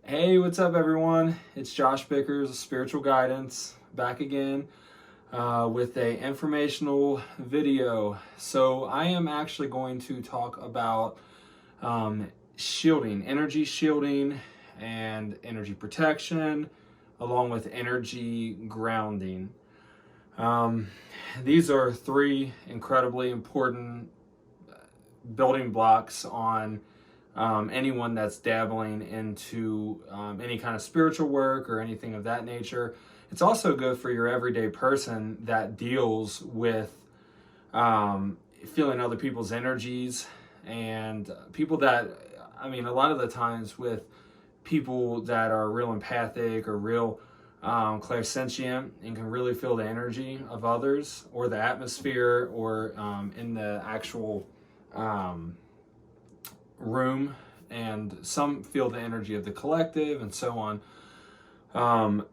Hey, what's up, everyone? It's Josh Bickers, Spiritual Guidance, back again with a informational video. So I am actually going to talk about shielding, energy shielding, and energy protection, along with energy grounding. Um, these are three incredibly important building blocks on anyone that's dabbling into any kind of spiritual work or anything of that nature. It's also good for your everyday person that deals with feeling other people's energies and people that, a lot of the times with people that are real empathic or real clairsentient and can really feel the energy of others or the atmosphere or in the actual room, and some feel the energy of the collective and so on.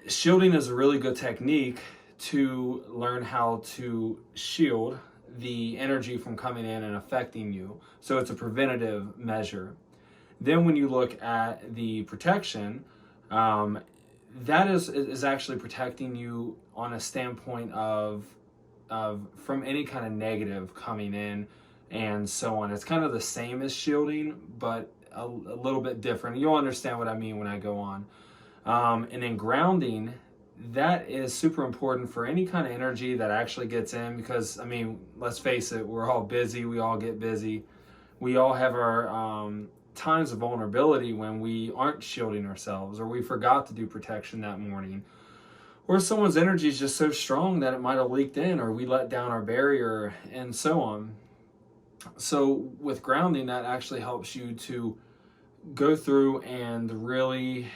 Shielding is a really good technique to learn how to shield the energy from coming in and affecting you. So it's a preventative measure. Then when you look at the protection, that is actually protecting you on a standpoint of from any kind of negative coming in and so on. It's kind of the same as shielding, but a little bit different. You'll understand what I mean when I go on. And then grounding, that is super important for any kind of energy that actually gets in, because let's face it, we're all busy. We all get busy. We all have our times of vulnerability when we aren't shielding ourselves, or we forgot to do protection that morning, or someone's energy is just so strong that it might have leaked in, or we let down our barrier and so on. So with grounding, that actually helps you to go through and really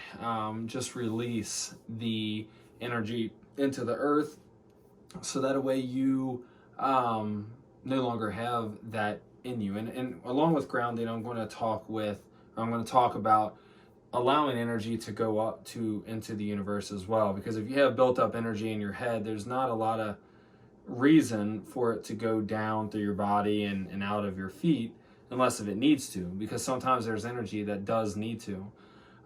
just release the energy into the earth, so that way you no longer have that in you. And along with grounding, I'm going to talk about allowing energy to go up to into the universe as well, because if you have built up energy in your head, there's not a lot of reason for it to go down through your body and out of your feet, unless if it needs to, because sometimes there's energy that does need to.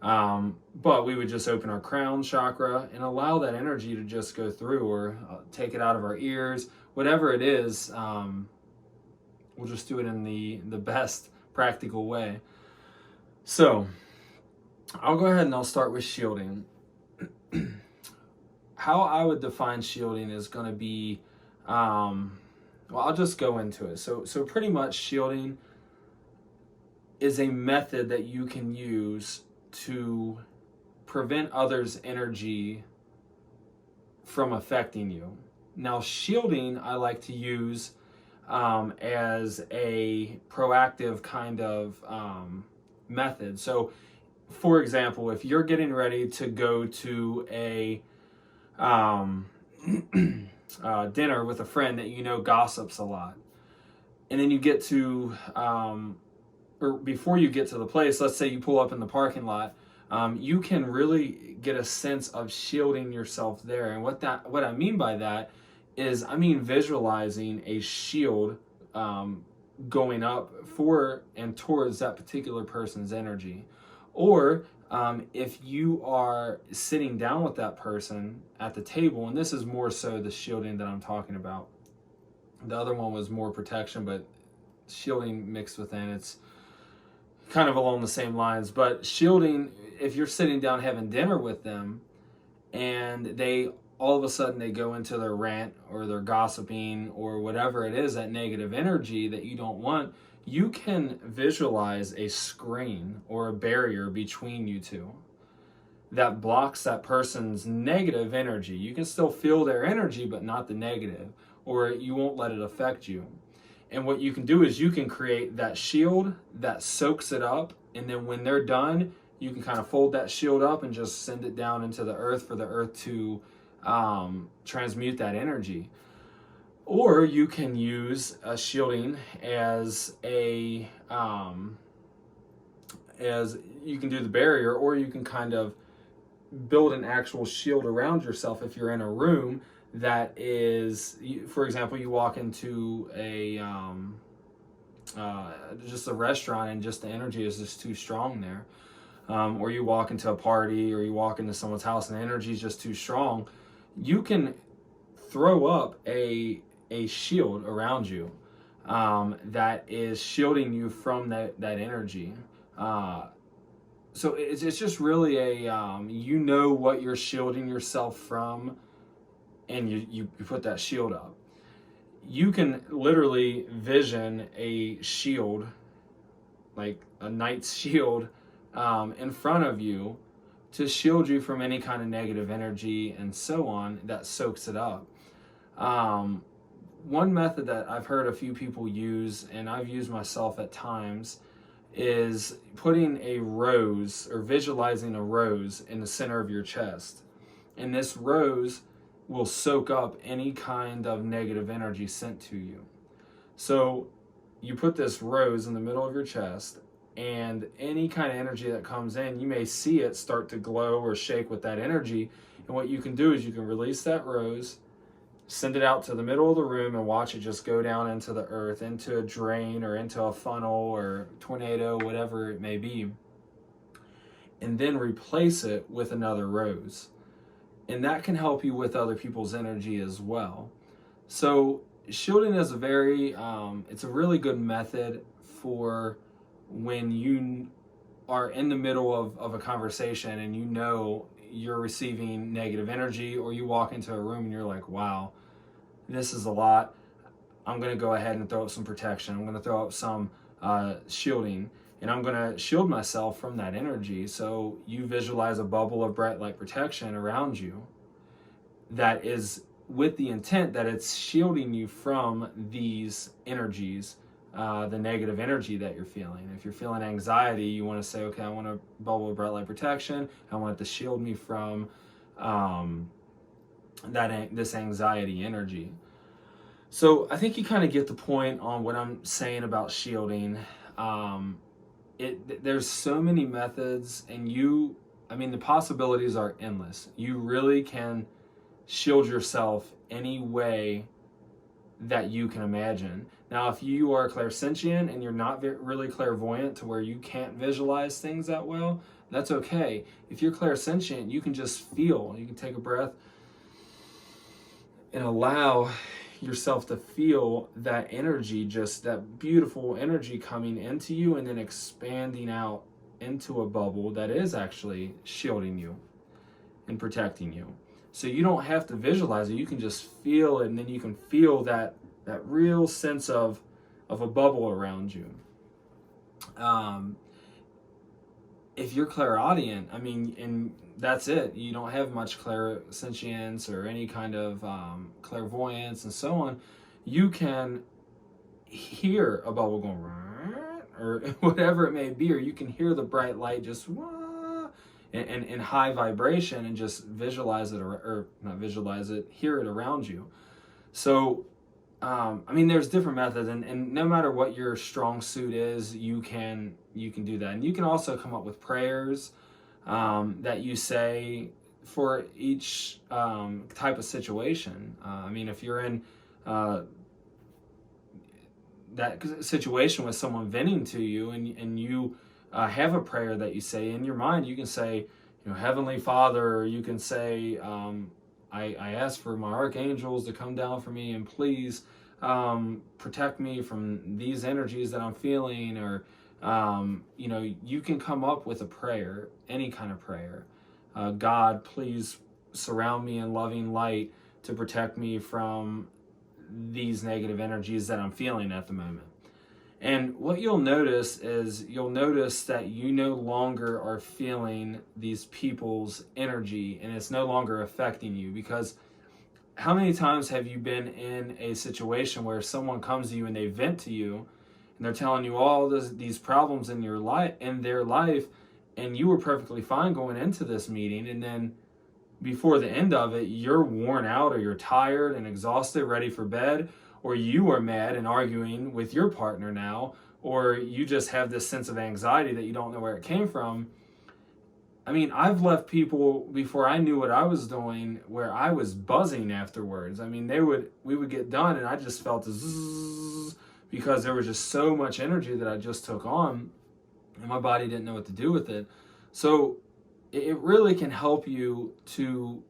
But we would just open our crown chakra and allow that energy to just go through, or take it out of our ears, whatever it is. We'll just do it in the best practical way. So I'll go ahead and I'll start with shielding. How I would define shielding is going to be, I'll just go into it. So pretty much shielding is a method that you can use to prevent others' energy from affecting you. Now, shielding I like to use as a proactive kind of method. So, for example, if you're getting ready to go to a dinner with a friend that you know gossips a lot, and then you get to or before you get to the place, let's say you pull up in the parking lot, you can really get a sense of shielding yourself there. And what I mean by that is, visualizing a shield going up for and towards that particular person's energy. Or if you are sitting down with that person at the table, and this is more so the shielding that I'm talking about. The other one was more protection, but shielding mixed within, it's kind of along the same lines. But shielding, if you're sitting down having dinner with them and they all of a sudden they go into their rant or their gossiping or whatever it is, that negative energy that you don't want, you can visualize a screen or a barrier between you two that blocks that person's negative energy. You can still feel their energy, but not the negative, or you won't let it affect you. And what you can do is you can create that shield that soaks it up, and then when they're done, you can kind of fold that shield up and just send it down into the earth for the earth to transmute that energy. Or you can use a shielding as as you can do the barrier, or you can kind of build an actual shield around yourself if you're in a room that is, for example, you walk into a just a restaurant and just the energy is just too strong there. or you walk into a party or you walk into someone's house and the energy is just too strong, you can throw up a shield around you that is shielding you from that energy. So it's just really you know what you're shielding yourself from, and you put that shield up. You can literally vision a shield, like a knight's shield, in front of you to shield you from any kind of negative energy and so on that soaks it up. One method that I've heard a few people use, and I've used myself at times, is putting a rose or visualizing a rose in the center of your chest. And this rose will soak up any kind of negative energy sent to you. So you put this rose in the middle of your chest, and any kind of energy that comes in, you may see it start to glow or shake with that energy. And what you can do is you can release that rose, send it out to the middle of the room, and watch it just go down into the earth, into a drain or into a funnel or tornado, whatever it may be, and then replace it with another rose. And that can help you with other people's energy as well. So shielding is it's a really good method for when you are in the middle of a conversation and you know you're receiving negative energy, or you walk into a room and you're like, wow, this is a lot. I'm going to go ahead and throw up some protection. I'm going to throw up some shielding, and I'm going to shield myself from that energy. So you visualize a bubble of bright light protection around you that is with the intent that it's shielding you from these energies, the negative energy that you're feeling. If you're feeling anxiety, you want to say, okay, I want a bubble of bright light protection. I want it to shield me from this anxiety energy. So I think you kind of get the point on what I'm saying about shielding. There's so many methods, and the possibilities are endless. You really can shield yourself any way that you can imagine. Now, if you are clairsentient and you're not really clairvoyant to where you can't visualize things that well, that's okay. If you're clairsentient, you can just feel. You can take a breath and allow yourself to feel that energy, just that beautiful energy coming into you and then expanding out into a bubble that is actually shielding you and protecting you. So you don't have to visualize it. You can just feel it, and then you can feel that real sense of a bubble around you. If you're clairaudient, and that's it. You don't have much clairsentience or any kind of clairvoyance and so on. You can hear a bubble going or whatever it may be, or you can hear the bright light just in high vibration and just visualize it, or not visualize it, hear it around you. So, there's different methods, and no matter what your strong suit is, you can do that. And you can also come up with prayers that you say for each type of situation. If you're in that situation with someone venting to you, and you have a prayer that you say in your mind, you can say, Heavenly Father, or you can say, I ask for my archangels to come down for me, and please protect me from these energies that I'm feeling, or you can come up with a prayer, any kind of prayer. God, please surround me in loving light to protect me from these negative energies that I'm feeling at the moment. And what you'll notice that you no longer are feeling these people's energy, and it's no longer affecting you. Because how many times have you been in a situation where someone comes to you and they vent to you, and they're telling you all these problems in their life, and you were perfectly fine going into this meeting, and then before the end of it, you're worn out, or you're tired and exhausted, ready for bed, or you are mad and arguing with your partner now, or you just have this sense of anxiety that you don't know where it came from. I've left people before I knew what I was doing where I was buzzing afterwards. We would get done and I just felt a zzz, because there was just so much energy that I just took on, and my body didn't know what to do with it. So it really can help you to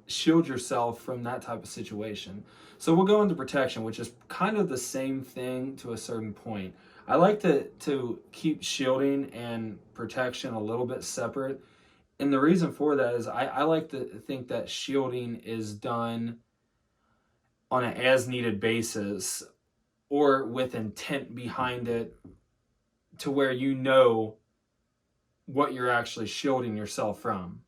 shield yourself from that type of situation. So we'll go into protection, which is kind of the same thing to a certain point. I like to keep shielding and protection a little bit separate. And the reason for that is I like to think that shielding is done on an as needed basis or with intent behind it, to where you know what you're actually shielding yourself from.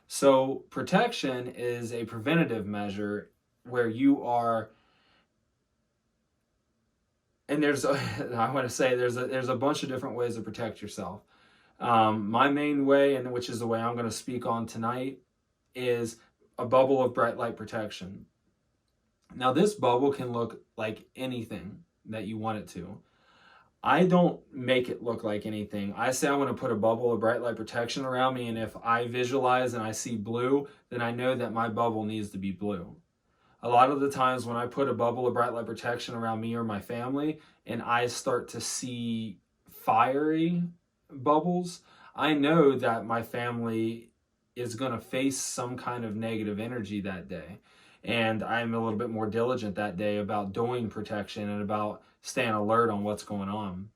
So protection is a preventative measure where you are, and I want to say there's a bunch of different ways to protect yourself. My main way, and which is the way I'm going to speak on tonight, is a bubble of bright light protection. Now this bubble can look like anything that you want it to. I don't make it look like anything. I say I want to put a bubble of bright light protection around me, and if I visualize and I see blue, then I know that my bubble needs to be blue. A lot of the times when I put a bubble of bright light protection around me or my family, and I start to see fiery bubbles, I know that my family is going to face some kind of negative energy that day. And I'm a little bit more diligent that day about doing protection and about staying alert on what's going on.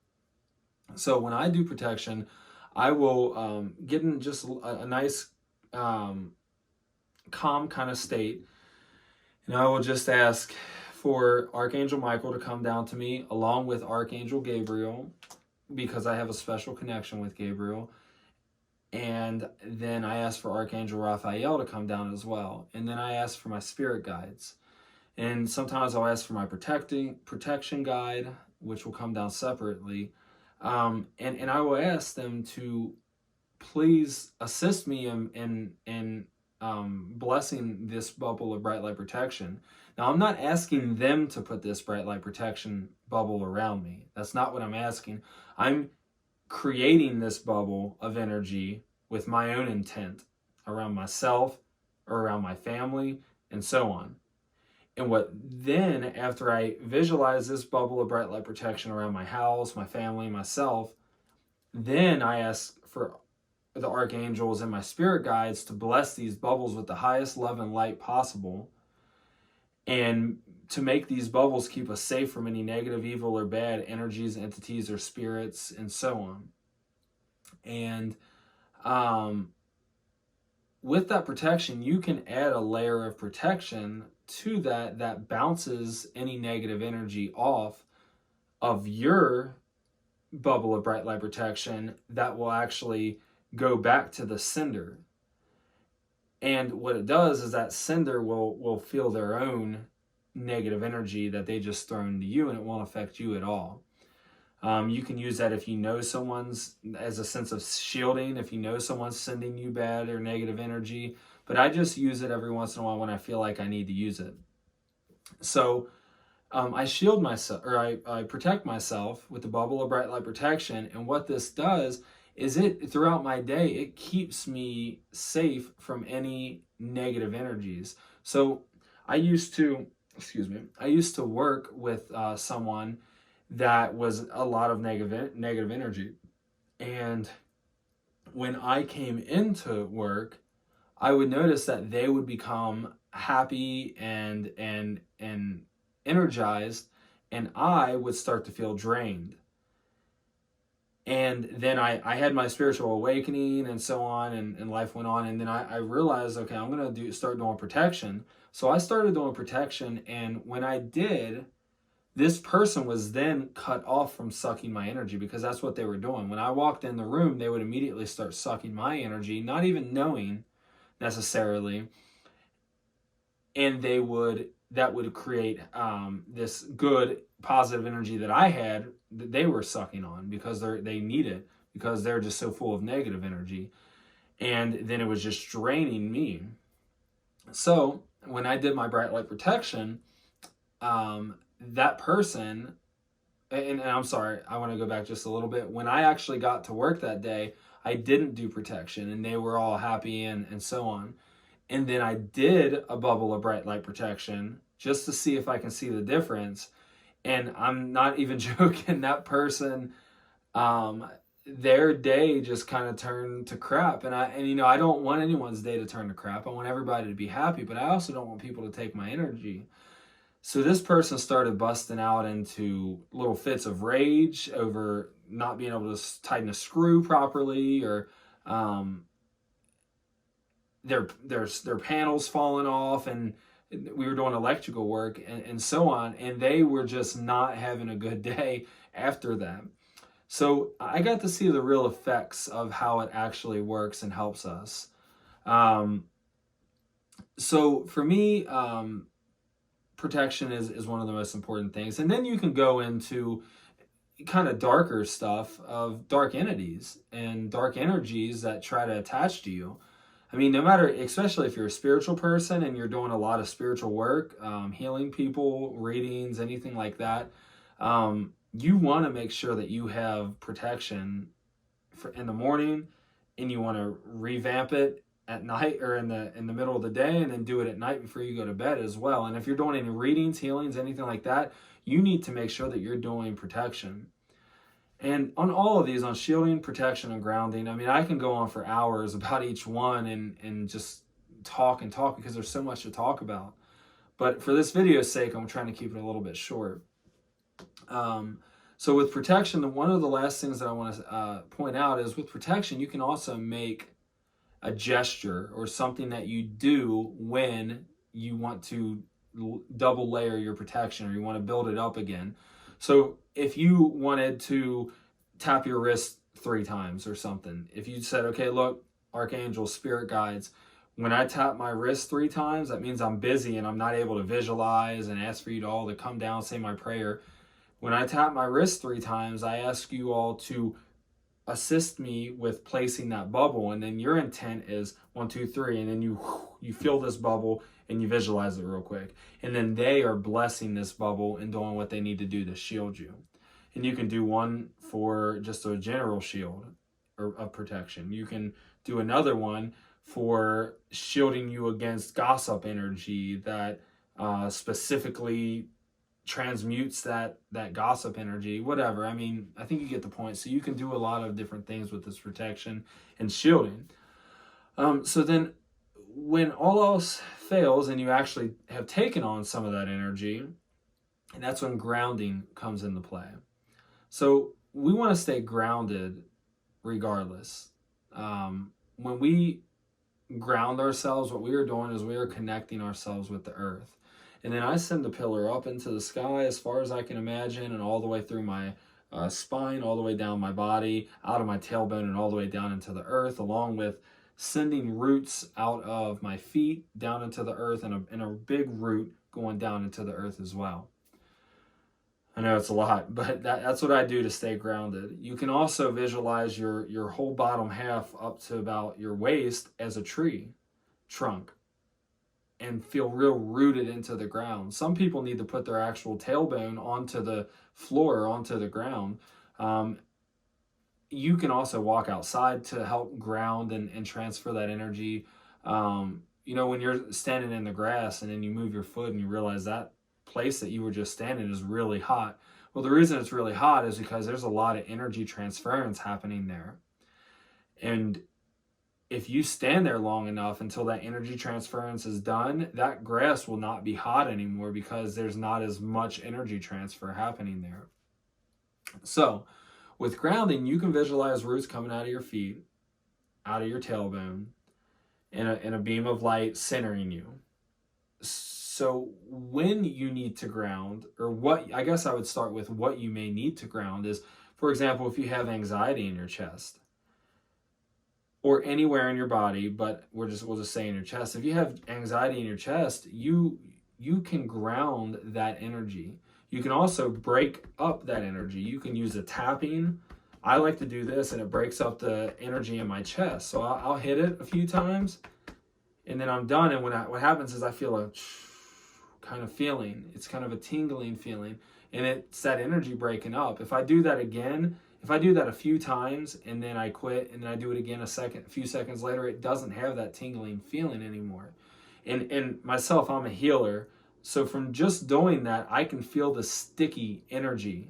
So when I do protection, I will get in just a nice calm kind of state, and I will just ask for Archangel Michael to come down to me along with Archangel Gabriel, because I have a special connection with Gabriel. And then I ask for Archangel Raphael to come down as well. And then I ask for my spirit guides. And sometimes I'll ask for my protection guide, which will come down separately. And I will ask them to please assist me in blessing this bubble of bright light protection. Now, I'm not asking them to put this bright light protection bubble around me. That's not what I'm asking. I'm creating this bubble of energy with my own intent around myself or around my family and so on. And what then, after I visualize this bubble of bright light protection around my house, my family, myself, then I ask for the archangels and my spirit guides to bless these bubbles with the highest love and light possible, and to make these bubbles keep us safe from any negative, evil, or bad energies, entities, or spirits, and so on. And with that protection, you can add a layer of protection to that bounces any negative energy off of your bubble of bright light protection, that will actually go back to the sender. And what it does is that sender will feel their own negative energy that they just thrown to you, and it won't affect you at all. You can use that if you know someone's, as a sense of shielding, if you know someone's sending you bad or negative energy. But I just use it every once in a while when I feel like I need to use it. So I shield myself, or I protect myself with the bubble of bright light protection. And what this does is throughout my day, it keeps me safe from any negative energies. So I used to work with someone that was a lot of negative energy. And when I came into work, I would notice that they would become happy and energized, and I would start to feel drained. And then I had my spiritual awakening and so on, and life went on. And then I realized, okay, I'm going to start doing protection. So I started doing protection. And when I did, this person was then cut off from sucking my energy, because that's what they were doing. When I walked in the room, they would immediately start sucking my energy, not even knowing necessarily. And that would create this good positive energy that I had, that they were sucking on, because they need it, because they're just so full of negative energy. And then it was just draining me. So when I did my bright light protection, that person, and I'm sorry, I want to go back just a little bit. When I actually got to work that day, I didn't do protection, and they were all happy and so on. And then I did a bubble of bright light protection just to see if I can see the difference. And I'm not even joking, that person their day just kind of turned to crap. And you know, I don't want anyone's day to turn to crap. I want everybody to be happy, but I also don't want people to take my energy. So this person started busting out into little fits of rage over not being able to tighten a screw properly, or their panels falling off, and we were doing electrical work and so on, and they were just not having a good day after that. So I got to see the real effects of how it actually works and helps us. So for me, protection is one of the most important things. And then you can go into kind of darker stuff of dark entities and dark energies that try to attach to you. I mean, no matter, especially if you're a spiritual person and you're doing a lot of spiritual work, healing people, readings, anything like that, you want to make sure that you have protection in the morning, and you want to revamp it at night or in the middle of the day, and then do it at night before you go to bed as well. And if you're doing any readings, healings, anything like that, you need to make sure that you're doing protection. And on all of these, on shielding, protection, and grounding, I mean, I can go on for hours about each one and just talk and talk, because there's so much to talk about. But for this video's sake, I'm trying to keep it a little bit short. So with protection, one of the last things that I want to point out is, with protection, you can also make a gesture or something that you do when you want to double layer your protection, or you want to build it up again. So if you wanted to tap your wrist 3 times or something, if you said, okay, look, archangels, spirit guides, when I tap my wrist 3 times, that means I'm busy and I'm not able to visualize and ask for you to all to come down, say my prayer. When I tap my wrist 3 times, I ask you all to assist me with placing that bubble. And then your intent is 1, 2, 3. And then you feel this bubble and you visualize it real quick. And then they are blessing this bubble and doing what they need to do to shield you. And you can do one for just a general shield or of protection. You can do another one for shielding you against gossip energy that specifically transmutes that gossip energy, whatever. I mean, I think you get the point. So you can do a lot of different things with this protection and shielding. So then when all else fails and you actually have taken on some of that energy, and that's when grounding comes into play. So we want to stay grounded regardless. When we ground ourselves, what we are doing is we are connecting ourselves with the earth. And then I send the pillar up into the sky as far as I can imagine, and all the way through my spine, all the way down my body, out of my tailbone, and all the way down into the earth, along with sending roots out of my feet down into the earth, and a big root going down into the earth as well. I know it's a lot, but that's what I do to stay grounded. You can also visualize your whole bottom half up to about your waist as a tree trunk, and feel real rooted into the ground. Some people need to put their actual tailbone onto the floor, onto the ground. You can also walk outside to help ground and transfer that energy. You know, when you're standing in the grass and then you move your foot and you realize that place that you were just standing is really hot. Well, the reason it's really hot is because there's a lot of energy transference happening there. And if you stand there long enough until that energy transference is done, that grass will not be hot anymore, because there's not as much energy transfer happening there. So with grounding, you can visualize roots coming out of your feet, out of your tailbone, in a beam of light centering you. So when you need to ground, or what, I guess I would start with what you may need to ground is, for example, if you have anxiety in your chest, or anywhere in your body, but we'll just say in your chest. If you have anxiety in your chest, you can ground that energy. You can also break up that energy. You can use a tapping. I like to do this, and it breaks up the energy in my chest. So I'll hit it a few times, and then I'm done. And what happens is I feel a kind of feeling. It's kind of a tingling feeling, and it's that energy breaking up. If I do that again, if I do that a few times and then I quit and then I do it again a few seconds later, it doesn't have that tingling feeling anymore. And myself, I'm a healer. So from just doing that, I can feel the sticky energy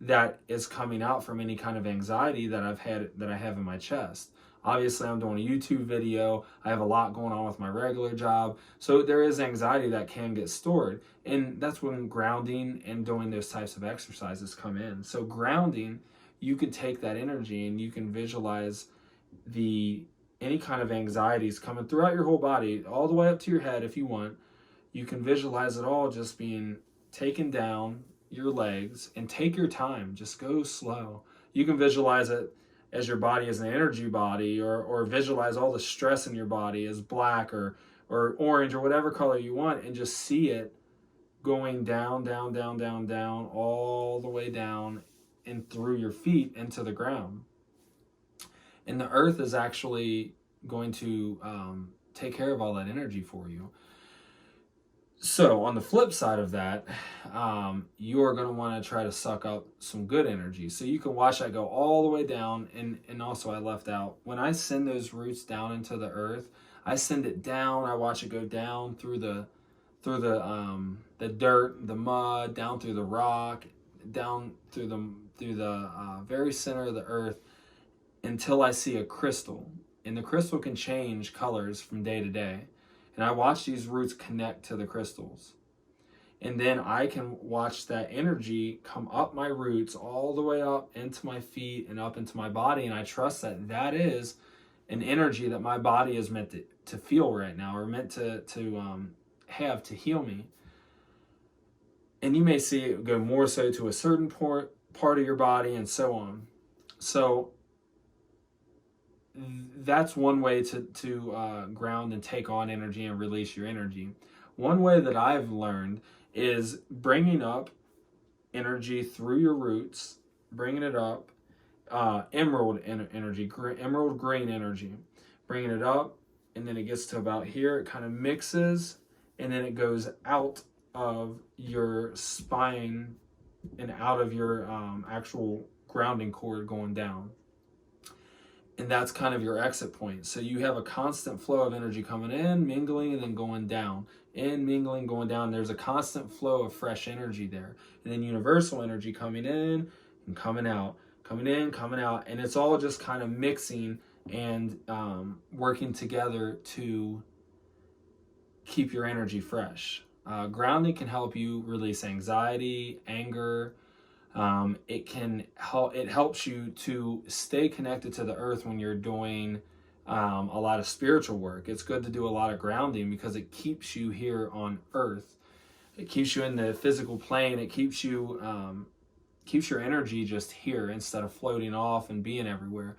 that is coming out from any kind of anxiety that I have in my chest. Obviously, I'm doing a YouTube video. I have a lot going on with my regular job. So there is anxiety that can get stored. And that's when grounding and doing those types of exercises come in. So grounding, you can take that energy and you can visualize any kind of anxieties coming throughout your whole body, all the way up to your head if you want. You can visualize it all just being taken down your legs, and take your time. Just go slow. You can visualize it as your body as an energy body, or visualize all the stress in your body as black or orange or whatever color you want, and just see it going down, down, down, down, down, all the way down and through your feet into the ground. And the earth is actually going to take care of all that energy for you. So on the flip side of that, you are going to want to try to suck up some good energy. So you can watch that go all the way down. And also I left out, when I send those roots down into the earth, I send it down. I watch it go down through the dirt, the mud, down through the rock, down through the very center of the earth, until I see a crystal. And the crystal can change colors from day to day. And I watch these roots connect to the crystals. And then I can watch that energy come up my roots all the way up into my feet and up into my body. And I trust that that is an energy that my body is meant to feel right now, or meant to have to heal me. And you may see it go more so to a certain part of your body, and so on. So that's one way to ground and take on energy and release your energy. One way that I've learned is bringing up energy through your roots, bringing it up, emerald energy, emerald green energy, bringing it up, and then it gets to about here, it kind of mixes, and then it goes out of your spine and out of your actual grounding cord going down. And that's kind of your exit point. So you have a constant flow of energy coming in, mingling, and then going down. In, mingling, going down. There's a constant flow of fresh energy there. And then universal energy coming in and coming out. Coming in, coming out. And it's all just kind of mixing and working together to keep your energy fresh. Grounding can help you release anxiety, anger. It helps you to stay connected to the earth when you're doing a lot of spiritual work. It's good to do a lot of grounding because it keeps you here on earth. It keeps you in the physical plane. It keeps you keeps your energy just here instead of floating off and being everywhere.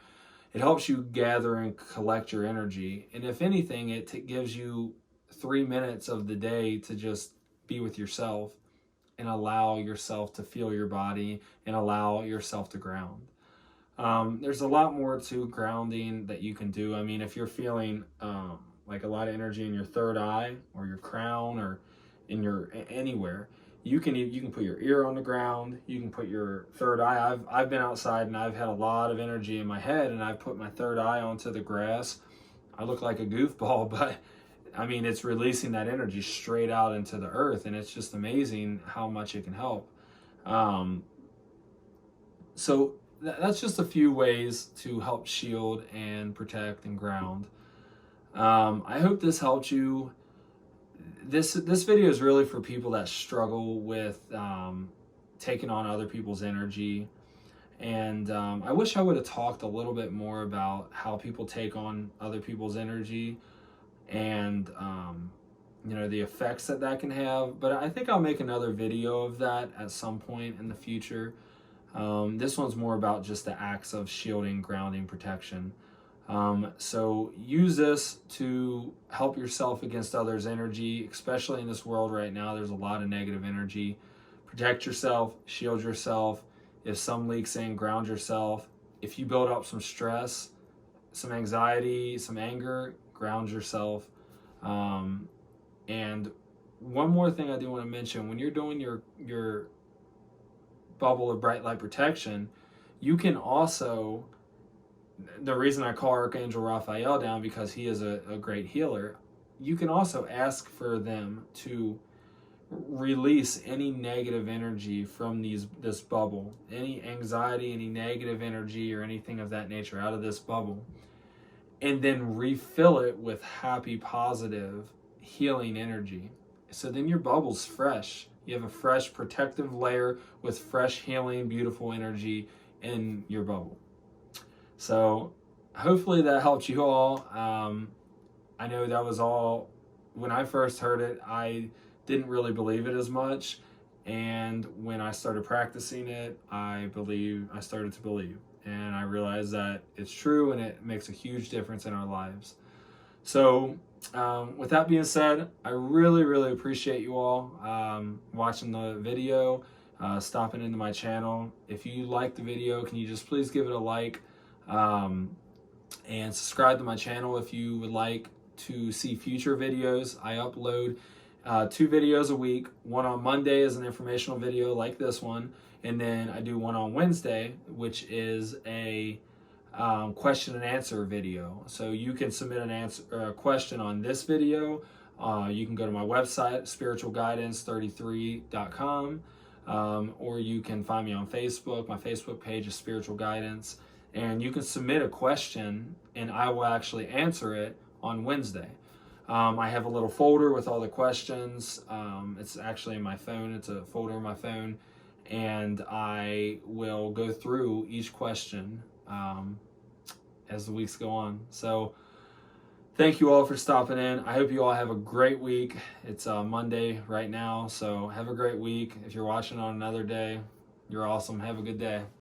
It helps you gather and collect your energy. And if anything, it gives you 3 minutes of the day to just be with yourself and allow yourself to feel your body and allow yourself to ground. There's a lot more to grounding that you can do. I mean, if you're feeling like a lot of energy in your third eye or your crown or in your anywhere, you can put your ear on the ground. You can put your third eye. I've been outside and I've had a lot of energy in my head, and I've put my third eye onto the grass. I look like a goofball, but I mean, it's releasing that energy straight out into the earth, and it's just amazing how much it can help. So that's just a few ways to help shield and protect and ground. I hope this helped you. This video is really for people that struggle with taking on other people's energy. And I wish I would have talked a little bit more about how people take on other people's energy and the effects that can have. But I think I'll make another video of that at some point in the future. This one's more about just the acts of shielding, grounding, protection. So use this to help yourself against others' energy, especially in this world right now. There's a lot of negative energy. Protect yourself, shield yourself. If some leaks in, ground yourself. If you build up some stress, some anxiety, some anger, ground yourself. And one more thing I do want to mention, when you're doing your bubble of bright light protection, you can also, the reason I call Archangel Raphael down, because he is a great healer, you can also ask for them to release any negative energy from this bubble, any anxiety, any negative energy or anything of that nature out of this bubble, and then refill it with happy, positive, healing energy. So then your bubble's fresh. You have a fresh protective layer with fresh, healing, beautiful energy in your bubble. So hopefully that helped you all. I know that was all, when I first heard it, I didn't really believe it as much. And when I started practicing it, I started to believe. And I realized that it's true and it makes a huge difference in our lives. So with that being said, I really, really appreciate you all watching the video, stopping into my channel. If you like the video, can you just please give it a like and subscribe to my channel if you would like to see future videos. I upload 2 videos a week. One on Monday is an informational video like this one, and then I do one on Wednesday, which is a question and answer video. So you can submit a question on this video. You can go to my website, spiritualguidance33.com, or you can find me on Facebook. My Facebook page is Spiritual Guidance, and you can submit a question and I will actually answer it on Wednesday. I have a little folder with all the questions. It's actually in my phone. It's a folder in my phone, and I will go through each question as the weeks go on. So thank you all for stopping in. I hope you all have a great week. It's Monday right now, so have a great week. If you're watching on another day, you're awesome. Have a good day.